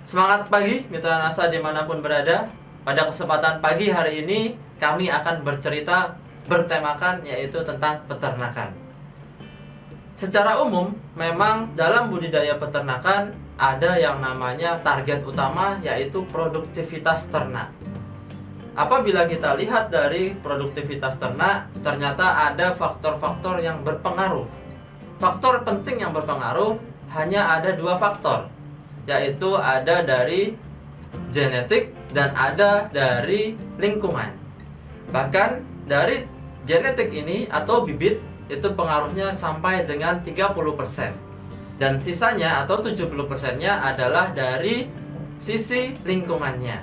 Semangat pagi mitra NASA dimanapun berada. Pada kesempatan pagi hari ini kami akan bercerita bertemakan yaitu tentang peternakan. Secara umum memang dalam budidaya peternakan ada yang namanya target utama yaitu produktivitas ternak. Apabila kita lihat dari produktivitas ternak, ternyata ada faktor-faktor yang berpengaruh. Faktor penting yang berpengaruh hanya ada dua faktor, yaitu ada dari genetik dan ada dari lingkungan. Bahkan dari genetik ini atau bibit itu pengaruhnya sampai dengan 30%. Dan sisanya atau 70%-nya adalah dari sisi lingkungannya.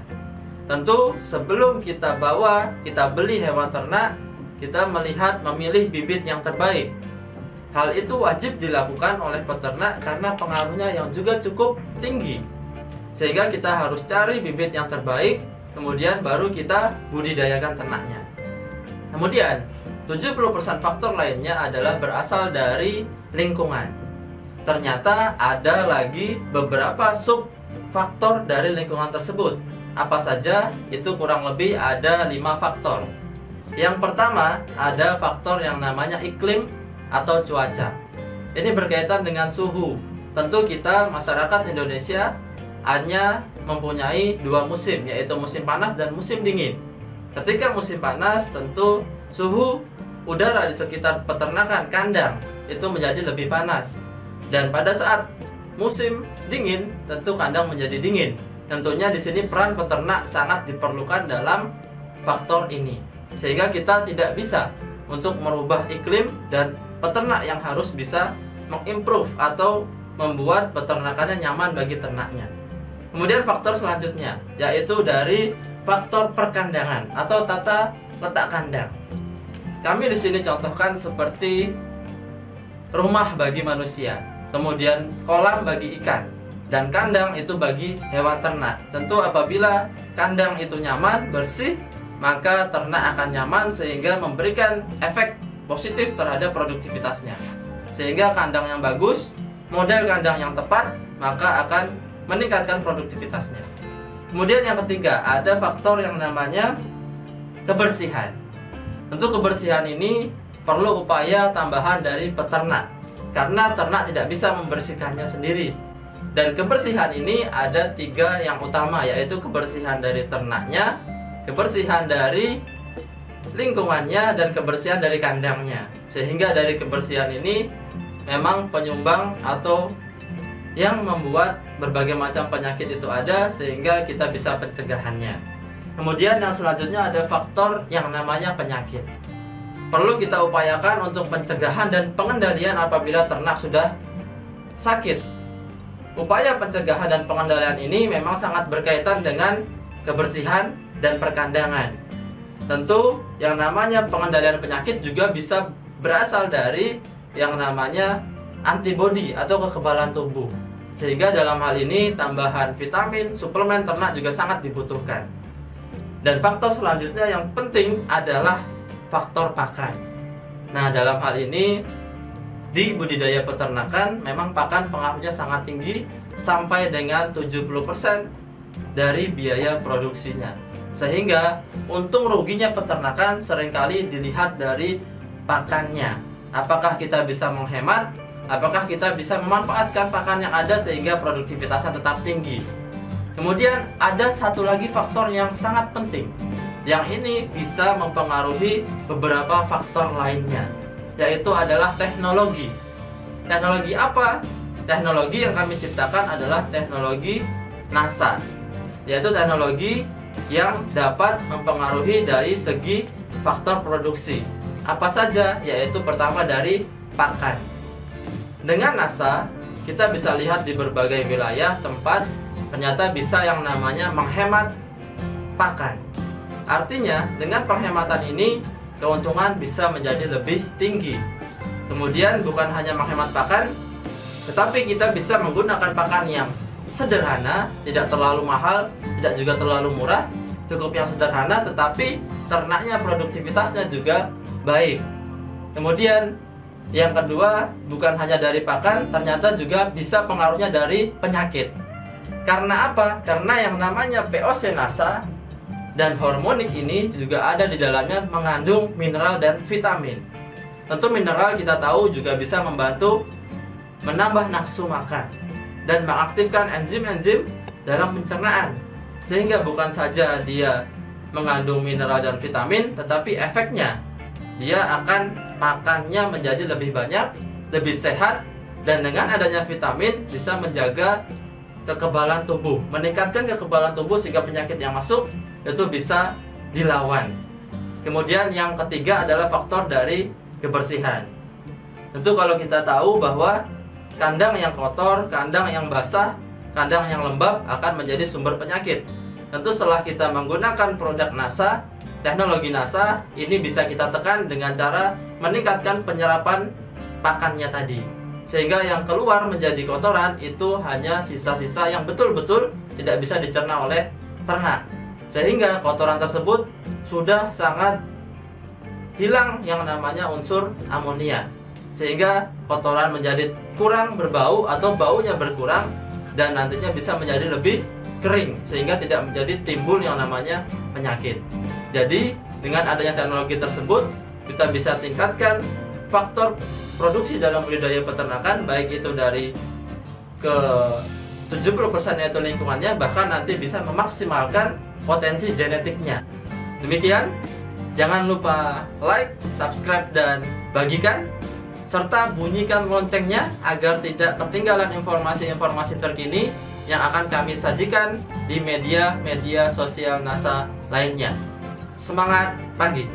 Tentu sebelum kita beli hewan ternak, kita memilih bibit yang terbaik. Hal itu wajib dilakukan oleh peternak karena pengaruhnya yang juga cukup tinggi. Sehingga kita harus cari bibit yang terbaik, kemudian baru kita budidayakan ternaknya. Kemudian 70% faktor lainnya adalah berasal dari lingkungan. Ternyata ada lagi beberapa sub faktor dari lingkungan tersebut. Apa saja? Itu kurang lebih ada 5 faktor. Yang pertama ada faktor yang namanya iklim atau cuaca. Ini berkaitan dengan suhu. Tentu kita masyarakat Indonesia hanya mempunyai 2 musim, yaitu musim panas dan musim dingin. Ketika musim panas, tentu suhu udara di sekitar peternakan kandang itu menjadi lebih panas. Dan pada saat musim dingin, tentu kandang menjadi dingin. Tentunya di sini peran peternak sangat diperlukan dalam faktor ini. Sehingga kita tidak bisa untuk merubah iklim, dan peternak yang harus bisa mengimprove atau membuat peternakannya nyaman bagi ternaknya. Kemudian faktor selanjutnya yaitu dari faktor perkandangan atau tata letak kandang. Kami di sini contohkan seperti rumah bagi manusia, kemudian kolam bagi ikan, dan kandang itu bagi hewan ternak. Tentu apabila kandang itu nyaman, bersih, maka ternak akan nyaman sehingga memberikan efek positif terhadap produktivitasnya. Sehingga kandang yang bagus, model kandang yang tepat, maka akan meningkatkan produktivitasnya. Kemudian yang ketiga, ada faktor yang namanya kebersihan. Tentu kebersihan ini perlu upaya tambahan dari peternak, karena ternak tidak bisa membersihkannya sendiri. Dan kebersihan ini ada 3 yang utama, yaitu kebersihan dari ternaknya, kebersihan dari lingkungannya, dan kebersihan dari kandangnya. Sehingga dari kebersihan ini memang penyumbang atau yang membuat berbagai macam penyakit itu ada, sehingga kita bisa pencegahannya. Kemudian yang selanjutnya ada faktor yang namanya penyakit. Perlu kita upayakan untuk pencegahan dan pengendalian apabila ternak sudah sakit. Upaya pencegahan dan pengendalian ini memang sangat berkaitan dengan kebersihan dan perkandangan. Tentu yang namanya pengendalian penyakit juga bisa berasal dari yang namanya antibodi atau kekebalan tubuh. Sehingga dalam hal ini tambahan vitamin, suplemen ternak juga sangat dibutuhkan. Dan faktor selanjutnya yang penting adalah faktor pakan. Nah, dalam hal ini di budidaya peternakan memang pakan pengaruhnya sangat tinggi, sampai dengan 70% dari biaya produksinya. Sehingga untung ruginya peternakan seringkali dilihat dari pakannya. Apakah kita bisa menghemat? Apakah kita bisa memanfaatkan pakan yang ada sehingga produktivitasnya tetap tinggi? Kemudian ada satu lagi faktor yang sangat penting, yang ini bisa mempengaruhi beberapa faktor lainnya, yaitu adalah teknologi. Teknologi apa? Teknologi yang kami ciptakan adalah teknologi NASA, yaitu teknologi yang dapat mempengaruhi dari segi faktor produksi. Apa saja? Yaitu pertama dari pakan. Dengan NASA, kita bisa lihat di berbagai wilayah tempat ternyata bisa yang namanya menghemat pakan. Artinya, dengan penghematan ini keuntungan bisa menjadi lebih tinggi. Kemudian bukan hanya menghemat pakan, tetapi kita bisa menggunakan pakan yang sederhana, tidak terlalu mahal, tidak juga terlalu murah, cukup yang sederhana tetapi ternaknya produktivitasnya juga baik. Kemudian yang kedua, bukan hanya dari pakan, ternyata juga bisa pengaruhnya dari penyakit. Karena apa? Karena yang namanya POC-NASA dan hormonik ini juga ada di dalamnya mengandung mineral dan vitamin. Tentu mineral kita tahu juga bisa membantu menambah nafsu makan dan mengaktifkan enzim-enzim dalam pencernaan. Sehingga bukan saja dia mengandung mineral dan vitamin, tetapi efeknya dia akan makannya menjadi lebih banyak, lebih sehat, dan dengan adanya vitamin bisa menjaga kekebalan tubuh, meningkatkan kekebalan tubuh sehingga penyakit yang masuk itu bisa dilawan. Kemudian yang ketiga adalah faktor dari kebersihan. Tentu kalau kita tahu bahwa kandang yang kotor, kandang yang basah, kandang yang lembab akan menjadi sumber penyakit. Tentu setelah kita menggunakan produk NASA, teknologi NASA, ini bisa kita tekan dengan cara meningkatkan penyerapan pakannya tadi. Sehingga yang keluar menjadi kotoran itu hanya sisa-sisa yang betul-betul tidak bisa dicerna oleh ternak. Sehingga kotoran tersebut sudah sangat hilang yang namanya unsur amonia, sehingga kotoran menjadi kurang berbau atau baunya berkurang dan nantinya bisa menjadi lebih kering sehingga tidak menjadi timbul yang namanya penyakit. Jadi dengan adanya teknologi tersebut kita bisa tingkatkan faktor produksi dalam budidaya peternakan, baik itu dari ke 70% yaitu lingkungannya, bahkan nanti bisa memaksimalkan potensi genetiknya. Demikian, jangan lupa like, subscribe, dan bagikan, serta bunyikan loncengnya agar tidak ketinggalan informasi-informasi terkini yang akan kami sajikan di media-media sosial NASA lainnya. Semangat pagi!